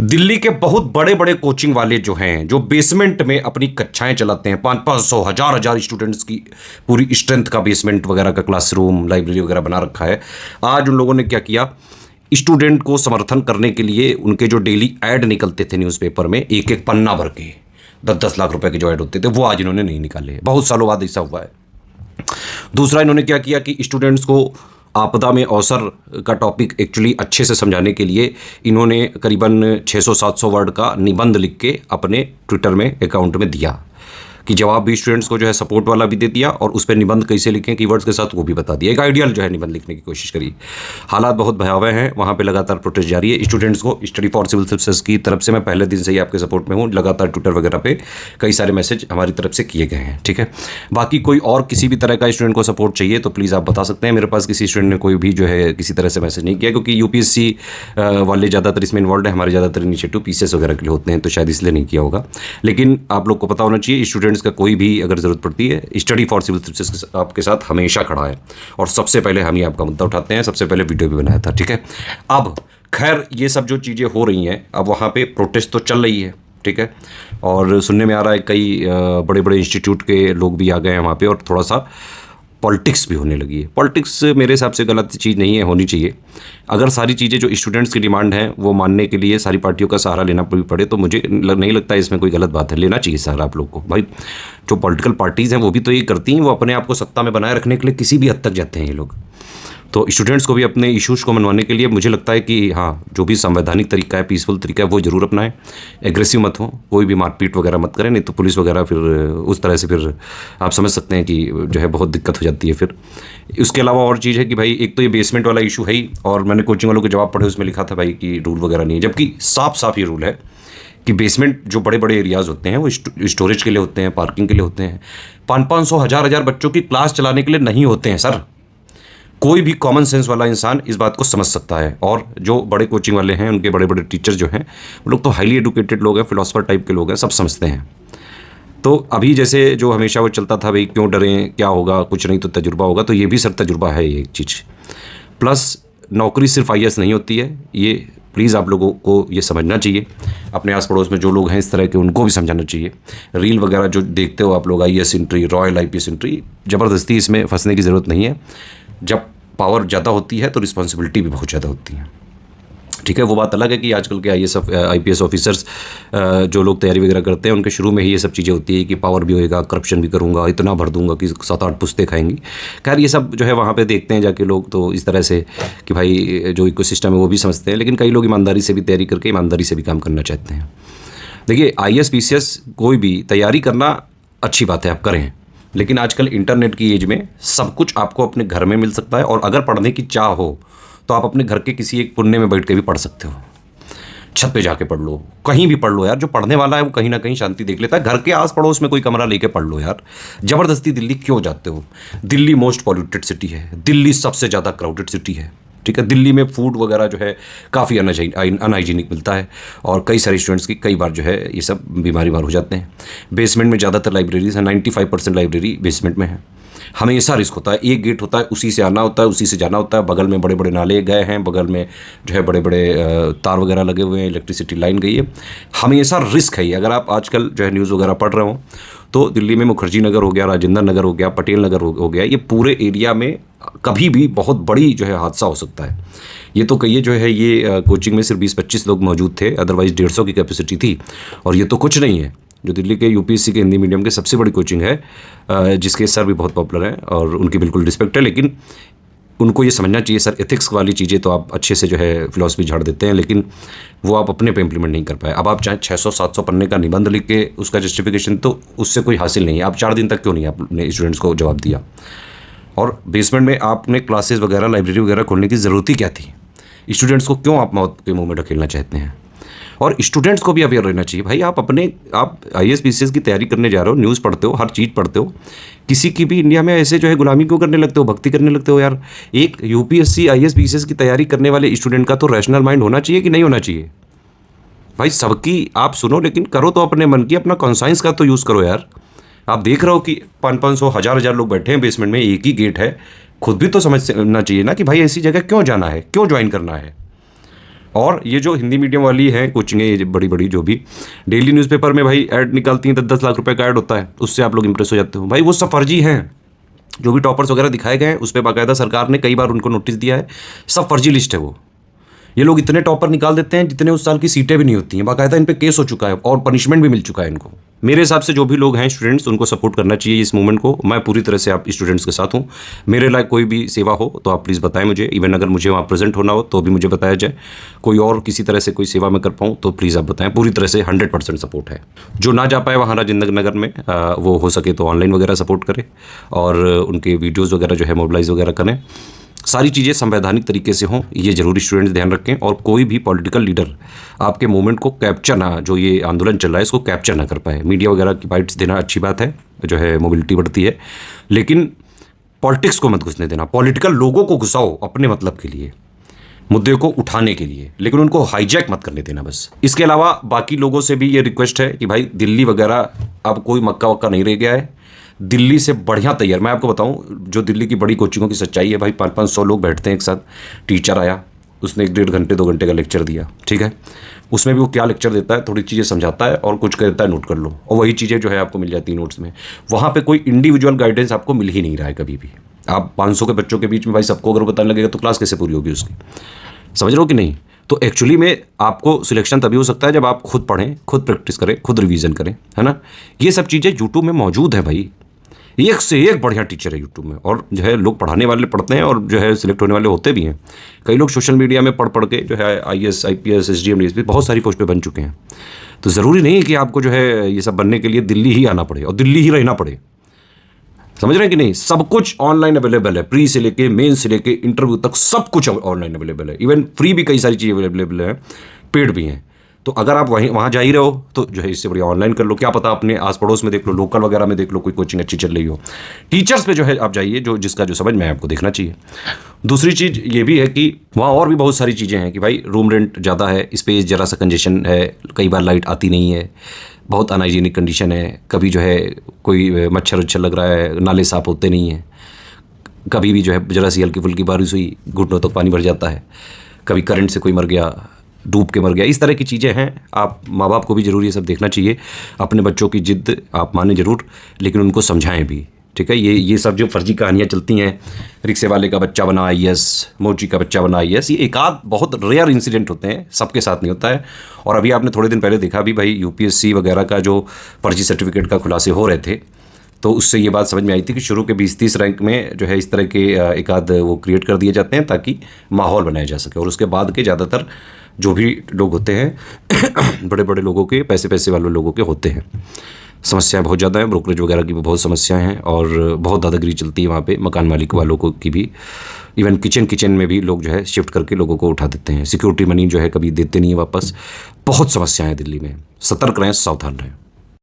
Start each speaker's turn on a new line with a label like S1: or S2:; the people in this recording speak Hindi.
S1: दिल्ली के बहुत बड़े बड़े कोचिंग वाले जो हैं, जो बेसमेंट में अपनी कक्षाएं चलाते हैं, 500 हजार हजार स्टूडेंट्स की पूरी स्ट्रेंथ का बेसमेंट वगैरह का क्लासरूम लाइब्रेरी वगैरह बना रखा है। आज उन लोगों ने क्या किया, स्टूडेंट को समर्थन करने के लिए उनके जो डेली ऐड निकलते थे न्यूज़पेपर में, एक एक पन्ना भर के 10-10 लाख रुपए के जो ऐड होते थे, वो आज इन्होंने नहीं निकाले। बहुत सालों बाद ऐसा हुआ है। दूसरा, इन्होंने क्या किया कि स्टूडेंट्स को आपदा में अवसर का टॉपिक एक्चुअली अच्छे से समझाने के लिए इन्होंने करीबन 600-700 वर्ड का निबंध लिख के अपने ट्विटर में अकाउंट में दिया कि जवाब भी स्टूडेंट्स को जो है सपोर्ट वाला भी दे दिया, और उस पर निबंध कैसे लिखें कीवर्ड्स के साथ वो भी बता दिया। एक आइडियल जो है निबंध लिखने की कोशिश करी। हालात बहुत भयावह हैं, वहाँ पे लगातार प्रोटेस्ट जारी है। स्टूडेंट्स को स्टडी फॉर सिविल सर्विसेज की तरफ से मैं पहले दिन से ही आपके सपोर्ट में हूँ। लगातार ट्विटर वगैरह पे कई सारे मैसेज हमारी तरफ से किए गए हैं, ठीक है। बाकी कोई और किसी भी तरह का स्टूडेंट को सपोर्ट चाहिए तो प्लीज़ आप बता सकते हैं। मेरे पास किसी स्टूडेंट ने कोई भी जो है किसी तरह से मैसेज नहीं किया, क्योंकि यूपीएससी वाले ज़्यादातर इसमें इन्वॉल्व है। हमारे ज़्यादातर इनिशिएटिव पीसीएस वगैरह के लिए होते हैं, तो शायद इसलिए नहीं किया होगा। लेकिन आप लोग को पता होना चाहिए, स्टूडेंट्स का कोई भी अगर ज़रूरत पड़ती है, स्टडी फॉर सिविल सर्विसेज आपके साथ हमेशा खड़ा है, और सबसे पहले हम ही आपका मुद्दा उठाते हैं। सबसे पहले वीडियो भी बनाया था, ठीक है। अब खैर ये सब जो चीज़ें हो रही हैं, अब वहाँ पे प्रोटेस्ट तो चल रही है, ठीक है। और सुनने में आ रहा है कई बड़े बड़े इंस्टीट्यूट के लोग भी आ गए हैं वहाँ पे, और थोड़ा सा पॉलिटिक्स भी होने लगी है। पॉलिटिक्स मेरे हिसाब से गलत चीज़ नहीं है, होनी चाहिए। अगर सारी चीज़ें जो स्टूडेंट्स की डिमांड है वो मानने के लिए सारी पार्टियों का सहारा लेना भी पड़े, तो मुझे नहीं लगता इसमें कोई गलत बात है। लेना चाहिए सहारा आप लोग को। भाई जो पॉलिटिकल पार्टीज़ हैं वो भी तो ये करती हैं, वो अपने आप को सत्ता में बनाए रखने के लिए किसी भी हद तक जाते हैं ये लोग। तो स्टूडेंट्स को भी अपने इश्यूज़ को मनवाने के लिए मुझे लगता है कि हाँ, जो भी संवैधानिक तरीका है, पीसफुल तरीका है, वो ज़रूर अपनाएं। एग्रेसिव मत हो, कोई भी मारपीट वगैरह मत करें, नहीं तो पुलिस वगैरह फिर उस तरह से फिर आप समझ सकते हैं कि जो है बहुत दिक्कत हो जाती है फिर। उसके अलावा और चीज़ है कि भाई एक तो ये बेसमेंट वाला इशू है ही, और मैंने कोचिंग वालों के जवाब पढ़े, उसमें लिखा था भाई कि रूल वगैरह नहीं है, जबकि साफ साफ ये रूल है कि बेसमेंट जो बड़े बड़े एरियाज़ होते हैं वो स्टोरेज के लिए होते हैं, पार्किंग के लिए होते हैं। 500-500 हजार बच्चों की क्लास चलाने के लिए नहीं होते हैं सर। कोई भी कॉमन सेंस वाला इंसान इस बात को समझ सकता है। और जो बड़े कोचिंग वाले हैं, उनके बड़े बड़े टीचर जो हैं, वो लोग तो हाईली एडुकेटेड लोग हैं, फिलोसफर टाइप के लोग हैं, सब समझते हैं। तो अभी जैसे जो हमेशा वो चलता था भाई क्यों डरें, क्या होगा, कुछ नहीं तो तजुर्बा होगा, तो ये भी सर तजुर्बा है ये चीज़। प्लस नौकरी सिर्फ आईएएस नहीं होती है, ये प्लीज़ आप लोगों को ये समझना चाहिए। अपने आस पड़ोस में जो लोग हैं इस तरह के, उनको भी समझाना चाहिए। रील वगैरह जो देखते हो आप लोग, IAS entry, royal IPS entry, ज़बरदस्ती इसमें फंसने की ज़रूरत नहीं है। जब पावर ज़्यादा होती है तो रिस्पॉन्सिबिलिटी भी बहुत ज़्यादा होती है, ठीक है। वो बात अलग है कि आजकल के आईपीएस ऑफिसर्स जो लोग तैयारी वगैरह करते हैं, उनके शुरू में ही ये सब चीज़ें होती है कि पावर भी होएगा, करप्शन भी करूँगा, इतना भर दूंगा कि 7-8 पुश्ते खाएंगी। खैर ये सब जो है वहाँ पे देखते हैं जाके लोग, तो इस तरह से कि भाई जो इकोसिस्टम है वो भी समझते हैं। लेकिन कई लोग ईमानदारी से भी तैयारी करके ईमानदारी से भी काम करना चाहते हैं। देखिए आईएएस पीसीएस कोई भी तैयारी करना अच्छी बात है, आप करें, लेकिन आजकल इंटरनेट की एज में सब कुछ आपको अपने घर में मिल सकता है। और अगर पढ़ने की चाह हो तो आप अपने घर के किसी एक कोने में बैठ के भी पढ़ सकते हो। छत पे जाके पढ़ लो, कहीं भी पढ़ लो यार। जो पढ़ने वाला है वो कहीं ना कहीं शांति देख लेता है। घर के आस पड़ोस में कोई कमरा लेके पढ़ लो यार। ज़बरदस्ती दिल्ली क्यों जाते हो? दिल्ली मोस्ट पॉल्यूटेड सिटी है, दिल्ली सबसे ज़्यादा क्राउडेड सिटी है, ठीक है। दिल्ली में फूड वगैरह जो है काफ़ी अनहाइजीनिक मिलता है, और कई सारे स्टूडेंट्स की कई बार जो है ये सब बीमारी हो जाते हैं। बेसमेंट में ज़्यादातर लाइब्रेरीज हैं, 95% लाइब्रेरी बेसमेंट में है। हमेशा रिस्क होता है, एक गेट होता है, उसी से आना होता है, उसी से जाना होता है। बगल में बड़े बड़े नाले गए हैं, बगल में जो है बड़े बड़े तार वगैरह लगे हुए हैं, इलेक्ट्रिसिटी लाइन गई है। हमेशा रिस्क है ये। अगर आप आजकल जो है न्यूज़ वगैरह पढ़ रहे हो तो दिल्ली में मुखर्जी नगर हो गया, राजेंद्र नगर हो गया, पटेल नगर हो गया, ये पूरे एरिया में कभी भी बहुत बड़ी जो है हादसा हो सकता है। ये तो कहिए जो है ये कोचिंग में सिर्फ 20-25 लोग मौजूद थे, अदरवाइज़ 150 की कैपेसिटी थी। और ये तो कुछ नहीं है, जो दिल्ली के यूपीएससी के हिंदी मीडियम के सबसे बड़ी कोचिंग है, जिसके सर भी बहुत पॉपुलर हैं और उनकी बिल्कुल रिस्पेक्ट है। लेकिन उनको ये समझना चाहिए सर, एथिक्स वाली चीज़ें तो आप अच्छे से जो है फिलॉसफी झाड़ देते हैं, लेकिन वो आप अपने पे इम्प्लीमेंट नहीं कर पाए। अब आप चाहे 600-700 पन्ने का निबंध लिख के उसका जस्टिफिकेशन, तो उससे कोई हासिल नहीं है। आप 4 दिन तक क्यों नहीं आपने स्टूडेंट्स को जवाब दिया? और बेसमेंट में आपने क्लासेस वगैरह, लाइब्रेरी वगैरह खोलने की ज़रूरत ही क्या थी? स्टूडेंट्स को क्यों आप मौत के मुँह में ढकेलना चाहते हैं? और स्टूडेंट्स को भी अवेयर रहना चाहिए भाई। आप आईएएस पीसीएस की तैयारी करने जा रहे हो, न्यूज़ पढ़ते हो, हर चीज़ पढ़ते हो, किसी की भी इंडिया में ऐसे जो है गुलामी क्यों करने लगते हो, भक्ति करने लगते हो यार? एक यूपीएससी आईएएस पीसीएस की तैयारी करने वाले स्टूडेंट का तो रैशनल माइंड होना चाहिए कि नहीं होना चाहिए? भाई सबकी आप सुनो, लेकिन करो तो अपने मन की, अपना कॉन्साइंस का तो यूज़ करो यार। आप देख रहे हो कि 500-500 हजार लोग बैठे हैं बेसमेंट में, एक ही गेट है। खुद भी तो समझना चाहिए ना कि भाई ऐसी जगह क्यों जाना है, क्यों ज्वाइन करना है। और ये जो हिंदी मीडियम वाली हैं कोचिंगें, ये बड़ी बड़ी जो भी डेली न्यूज़पेपर में भाई ऐड निकालती हैं, 10-10 लाख रुपए का ऐड होता है, उससे आप लोग इंप्रेस हो जाते हो। भाई वो सब फर्जी हैं। जो भी टॉपर्स वगैरह दिखाए गए हैं उस पर बाकायदा सरकार ने कई बार उनको नोटिस दिया है, सब फर्जी लिस्ट है वो। ये लोग इतने टॉपर निकाल देते हैं जितने उस साल की सीटें भी नहीं होती हैं, बाकायदा इन पे केस हो चुका है और पनिशमेंट भी मिल चुका है इनको। मेरे हिसाब से जो भी लोग हैं स्टूडेंट्स, उनको सपोर्ट करना चाहिए इस मूवमेंट को। मैं पूरी तरह से आप स्टूडेंट्स के साथ हूँ। मेरे लायक कोई भी सेवा हो तो आप प्लीज़ बताएं मुझे। इवन अगर मुझे वहाँ प्रेजेंट होना हो तो भी मुझे बताया जाए। कोई और किसी तरह से कोई सेवा मैं कर पाऊँ तो प्लीज़ आप बताएं। पूरी तरह से 100% सपोर्ट है। जो ना जा पाए वहाँ राजेंद्र नगर में, वो हो सके तो ऑनलाइन वगैरह सपोर्ट करे और उनके वीडियोज़ वगैरह जो है मोबिलाइज वगैरह करें। सारी चीज़ें संवैधानिक तरीके से हों, ये जरूरी स्टूडेंट्स ध्यान रखें। और कोई भी पॉलिटिकल लीडर आपके मूवमेंट को कैप्चर ना, जो ये आंदोलन चल रहा है इसको कैप्चर ना कर पाए। मीडिया वगैरह की बाइट्स देना अच्छी बात है, जो है मोबिलिटी बढ़ती है, लेकिन पॉलिटिक्स को मत घुसने देना। पॉलिटिकल लोगों को घुसाओ अपने मतलब के लिए, मुद्दे को उठाने के लिए, लेकिन उनको हाईजैक मत करने देना बस। इसके अलावा बाकी लोगों से भी ये रिक्वेस्ट है कि भाई दिल्ली वगैरह अब कोई मक्का वक्का नहीं रह गया है। दिल्ली से बढ़िया तैयार, मैं आपको बताऊं जो दिल्ली की बड़ी कोचिंगों की सच्चाई है भाई, 500-500 लोग बैठते हैं एक साथ। टीचर आया, उसने 1-1.5 घंटे 2 घंटे का लेक्चर दिया, ठीक है। उसमें भी वो क्या लेक्चर देता है, थोड़ी चीज़ें समझाता है और कुछ कहता है नोट कर लो, और वही चीज़ें जो है आपको मिल जाती है नोट्स में। वहाँ पे कोई इंडिविजुअल गाइडेंस आपको मिल ही नहीं रहा है कभी भी। आप 500 के बच्चों के बीच में भाई सबको अगर बताने लगेगा तो क्लास कैसे पूरी होगी उसकी, समझ रहे हो कि नहीं। तो एक्चुअली में आपको सिलेक्शन तभी हो सकता है जब आप खुद पढ़ें, खुद प्रैक्टिस करें, खुद रिवीजन करें, है ना। ये सब चीज़ें यूट्यूब में मौजूद है भाई, एक से एक बढ़िया टीचर है यूट्यूब में। और जो है लोग पढ़ाने वाले पढ़ते हैं और जो है सिलेक्ट होने वाले होते भी हैं। कई लोग सोशल मीडिया में पढ़ के जो है IAS IPS SDM DSP बहुत सारी पोस्ट पे बन चुके हैं। तो ज़रूरी नहीं है कि आपको जो है ये सब बनने के लिए दिल्ली ही आना पड़े और दिल्ली ही रहना पड़े, समझ रहे हैं कि नहीं। सब कुछ ऑनलाइन अवेलेबल है, प्री से लेके मेन से लेके इंटरव्यू तक सब कुछ ऑनलाइन अवेलेबल है। इवन फ्री भी कई सारी चीज़ें अवेलेबल है, पेड भी हैं। तो अगर आप वहाँ जा ही रहे हो तो जो है इससे बढ़िया ऑनलाइन कर लो। क्या पता अपने आस पड़ोस में देख लो, लोकल वगैरह में देख लो, कोई कोचिंग अच्छी चल रही हो। टीचर्स पे जो है आप जाइए, जो जिसका जो समझ में आपको देखना चाहिए। दूसरी चीज़ ये भी है कि वहाँ और भी बहुत सारी चीज़ें हैं कि भाई रूम रेंट ज़्यादा है, स्पेस ज़रा सा कंजेशन है, कई बार लाइट आती नहीं है, बहुत अनहाइजीनिक कंडीशन है, कभी जो है कोई मच्छर उच्छर लग रहा है, नाले साफ होते नहीं हैं, कभी भी जो है ज़रा सी हल्की फुल्की बारिश हुई घुटनों तक पानी भर जाता है, कभी करंट से कोई मर गया, डूब के मर गया, इस तरह की चीज़ें हैं। आप माँ बाप को भी ज़रूर ये सब देखना चाहिए। अपने बच्चों की जिद आप माने ज़रूर, लेकिन उनको समझाएं भी, ठीक है। ये सब जो फर्जी कहानियाँ चलती हैं, रिक्शे वाले का बच्चा बना IAS, मोची का बच्चा बना IAS, ये एक आध बहुत रेयर इंसिडेंट होते हैं, सबके साथ नहीं होता है। और अभी आपने थोड़े दिन पहले देखा भी भाई UPSC वगैरह का जो फर्जी सर्टिफिकेट का खुलासे हो रहे थे, तो उससे ये बात समझ में आई थी कि शुरू के 20-30 रैंक में जो है इस तरह के एक आध वो क्रिएट कर दिए जाते हैं ताकि माहौल बनाया जा सके। और उसके बाद के ज़्यादातर जो भी लोग होते हैं बड़े बड़े लोगों के, पैसे वाले लोगों के होते हैं। समस्याएं बहुत ज़्यादा हैं, ब्रोकरेज वगैरह की भी बहुत समस्याएं हैं और बहुत दादागिरी चलती है वहाँ पे, मकान मालिक वालों को की भी। इवन किचन में भी लोग जो है शिफ्ट करके लोगों को उठा देते हैं, सिक्योरिटी मनी जो है कभी देते नहीं है वापस। बहुत समस्याएं हैं दिल्ली में, सतर्क रहें, सावधान रहें।